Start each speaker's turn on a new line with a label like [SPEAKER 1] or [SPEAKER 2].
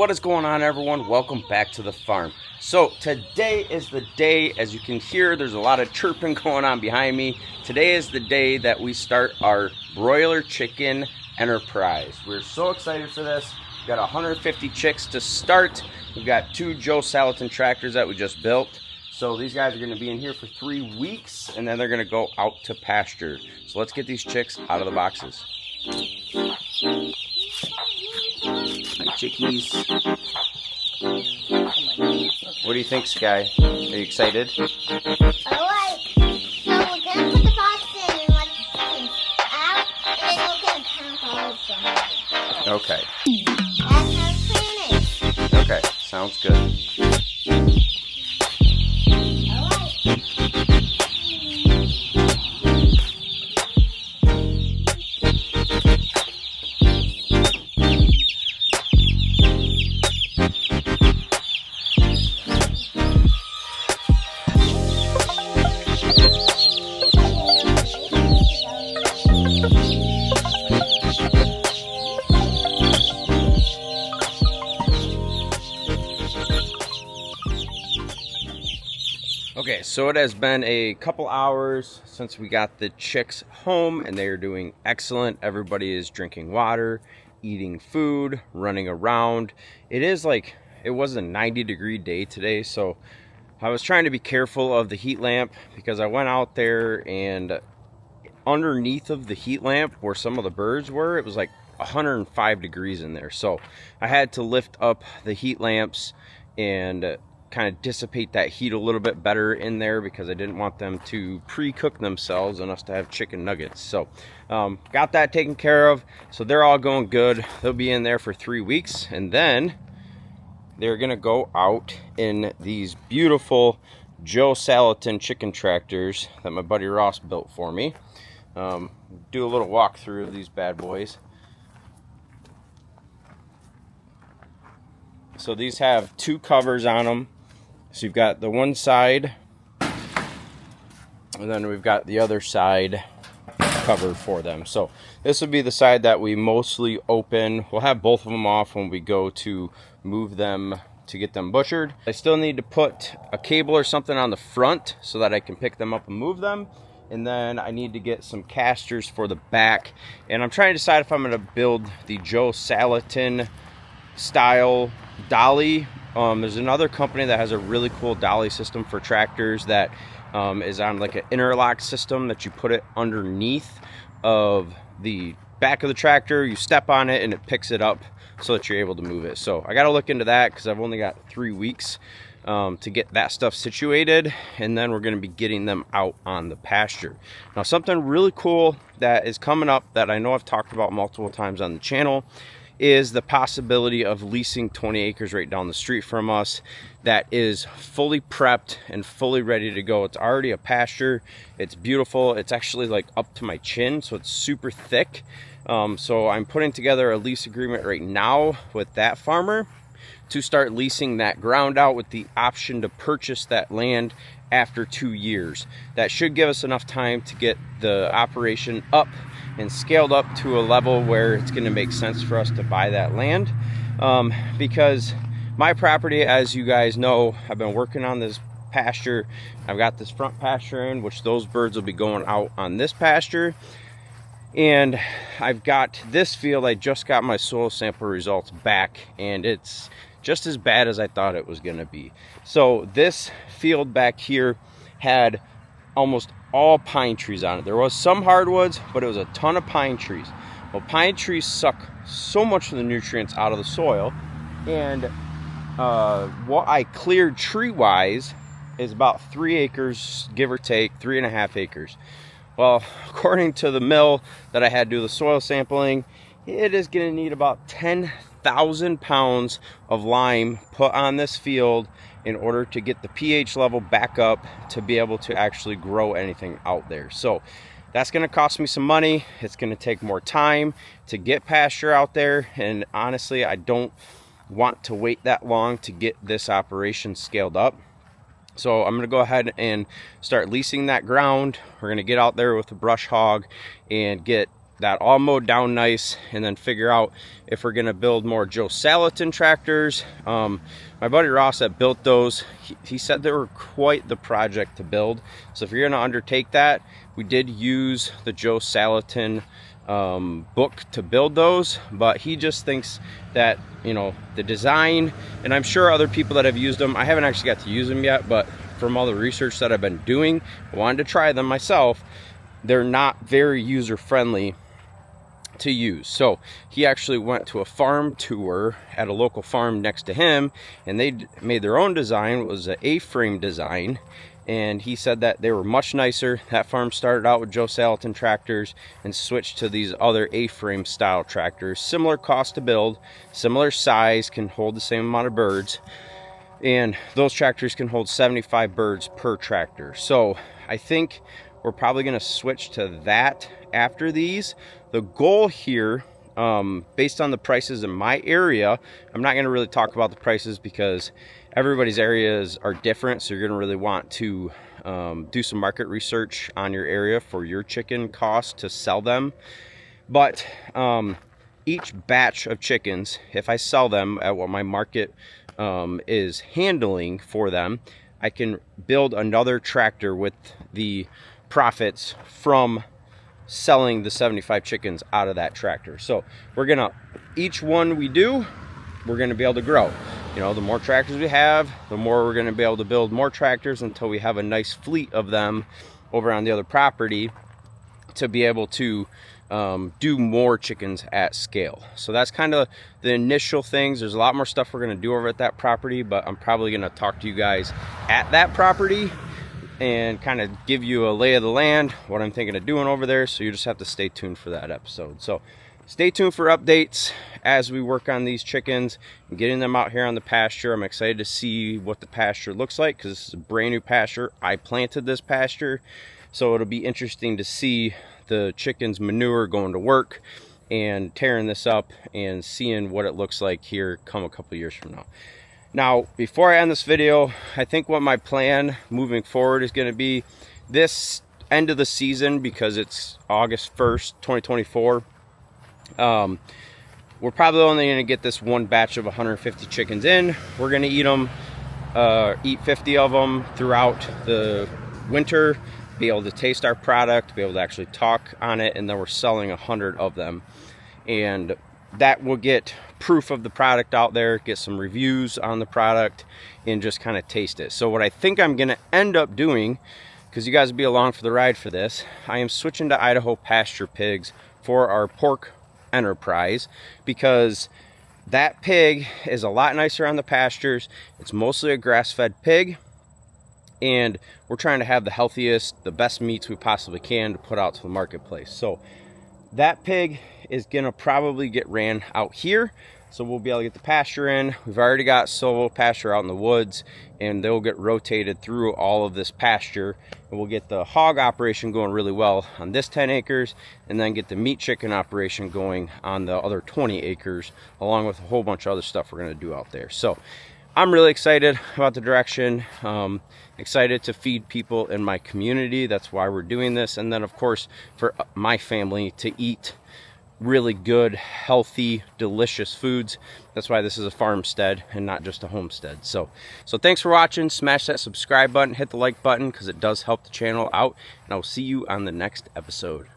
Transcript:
[SPEAKER 1] What is going on, everyone? Welcome back to the farm. So today is the day, as you can hear, there's a lot of chirping going on behind me. Today is the day that we start our broiler chicken enterprise. We're so excited for this. We've got 150 chicks to start. We've got 2 Joe Salatin tractors that we just built. So these guys are going to be in here for 3 weeks, and then they're going to go out to pasture. So let's get these chicks out of the boxes. Hi, chickies. What do you think, Sky? Are you excited?
[SPEAKER 2] Alright, so we're gonna put the box in and let the chickens out, and then we're gonna count all of them.
[SPEAKER 1] Okay.
[SPEAKER 2] That's how the plan is.
[SPEAKER 1] Okay, sounds good. Okay, so it has been a couple hours since we got the chicks home, and they are doing excellent. Everybody is drinking water, eating food, running around. It was a 90-degree day today, so I was trying to be careful of the heat lamp because I went out there and underneath of the heat lamp where some of the birds were, it was like 105 degrees in there. So I had to lift up the heat lamps and kind of dissipate that heat a little bit better in there because I didn't want them to pre-cook themselves and us to have chicken nuggets. So got that taken care of. So they're all going good. They'll be in there for 3 weeks, and then they're gonna go out in these beautiful Joe Salatin chicken tractors that my buddy Ross built for me. Do a little walkthrough of these bad boys. So these have 2 covers on them. So you've got the one side, and then we've got the other side covered for them. So this would be the side that we mostly open. We'll have both of them off when we go to move them to get them butchered. I still need to put a cable or something on the front so that I can pick them up and move them. And then I need to get some casters for the back. And I'm trying to decide if I'm going to build the Joe Salatin style dolly. There's another company that has a really cool dolly system for tractors that is on like an interlock system that you put it underneath of the back of the tractor. You step on it and it picks it up so that you're able to move it. So I got to look into that because I've only got 3 weeks to get that stuff situated, and then we're going to be getting them out on the pasture. Now, something really cool that is coming up that I know I've talked about multiple times on the channel is the possibility of leasing 20 acres right down the street from us that is fully prepped and fully ready to go. It's already a pasture. It's beautiful. It's actually like up to my chin, so it's super thick. So I'm putting together a lease agreement right now with that farmer to start leasing that ground out with the option to purchase that land after 2 years. That should give us enough time to get the operation up and scaled up to a level where it's going to make sense for us to buy that land. Because my property, as you guys know, I've been working on this pasture. I've got this front pasture in, which those birds will be going out on this pasture. And I've got this field, I just got my soil sample results back, and it's just as bad as I thought it was going to be. So this field back here had almost all pine trees on it. There was some hardwoods, but it was a ton of pine trees. Well, pine trees suck so much of the nutrients out of the soil, and what I cleared tree-wise is about 3 acres, give or take, 3.5 acres. Well, according to the mill that I had to do the soil sampling, it is going to need about 10,000 pounds of lime put on this field in order to get the pH level back up to be able to actually grow anything out there. So that's going to cost me some money. It's going to take more time to get pasture out there, and honestly, I don't want to wait that long to get this operation scaled up. So I'm going to go ahead and start leasing that ground. We're going to get out there with the brush hog and get that all mowed down nice, and then figure out if we're gonna build more Joe Salatin tractors. My buddy Ross that built those, he said they were quite the project to build. So if you're gonna undertake that, we did use the Joe Salatin book to build those, but he just thinks that, you know, the design, and I'm sure other people that have used them, I haven't actually got to use them yet, but from all the research that I've been doing, I wanted to try them myself. They're not very user-friendly to use. So he actually went to a farm tour at a local farm next to him, and they made their own design. It was an A-frame design, and he said that they were much nicer. That farm started out with Joe Salatin tractors and switched to these other A-frame style tractors. Similar cost to build, similar size, can hold the same amount of birds, and those tractors can hold 75 birds per tractor. So I think we're probably going to switch to that after these. The goal here, based on the prices in my area, I'm not going to really talk about the prices because everybody's areas are different, so you're going to really want to do some market research on your area for your chicken cost to sell them. But each batch of chickens, if I sell them at what my market is handling for them, I can build another tractor with the profits from selling the 75 chickens out of that tractor. So we're gonna, each one we do, we're gonna be able to grow. You know, the more tractors we have, the more we're gonna be able to build more tractors until we have a nice fleet of them over on the other property to be able to do more chickens at scale. So that's kind of the initial things. There's a lot more stuff we're gonna do over at that property, but I'm probably gonna talk to you guys at that property and kind of give you a lay of the land, what I'm thinking of doing over there. So you just have to stay tuned for that episode. So stay tuned for updates as we work on these chickens and getting them out here on the pasture. I'm excited to see what the pasture looks like because this is a brand new pasture. I planted this pasture, so it'll be interesting to see the chickens' manure going to work and tearing this up and seeing what it looks like here come a couple years from now. Now, before I end this video, I think what my plan moving forward is going to be this end of the season, because it's August 1st, 2024. We're probably only going to get this one batch of 150 chickens in. We're going to eat them, eat 50 of them throughout the winter, be able to taste our product, be able to actually talk on it, and then we're selling 100 of them. And that will get proof of the product out there, get some reviews on the product, and just kind of taste it. So what I think I'm going to end up doing, because you guys will be along for the ride for this, I am switching to Idaho pasture pigs for our pork enterprise, because that pig is a lot nicer on the pastures. It's mostly a grass-fed pig, and we're trying to have the healthiest, the best meats we possibly can to put out to the marketplace. So that pig is gonna probably get ran out here, so we'll be able to get the pasture in. We've already got solo pasture out in the woods, and they'll get rotated through all of this pasture, and we'll get the hog operation going really well on this 10 acres, and then get the meat chicken operation going on the other 20 acres, along with a whole bunch of other stuff we're gonna do out there. So I'm really excited about the direction, excited to feed people in my community. That's why we're doing this. And then of course for my family to eat really good, healthy, delicious foods. That's why this is a farmstead and not just a homestead. So thanks for watching. Smash that subscribe button, hit the like button, because it does help the channel out, and I'll see you on the next episode.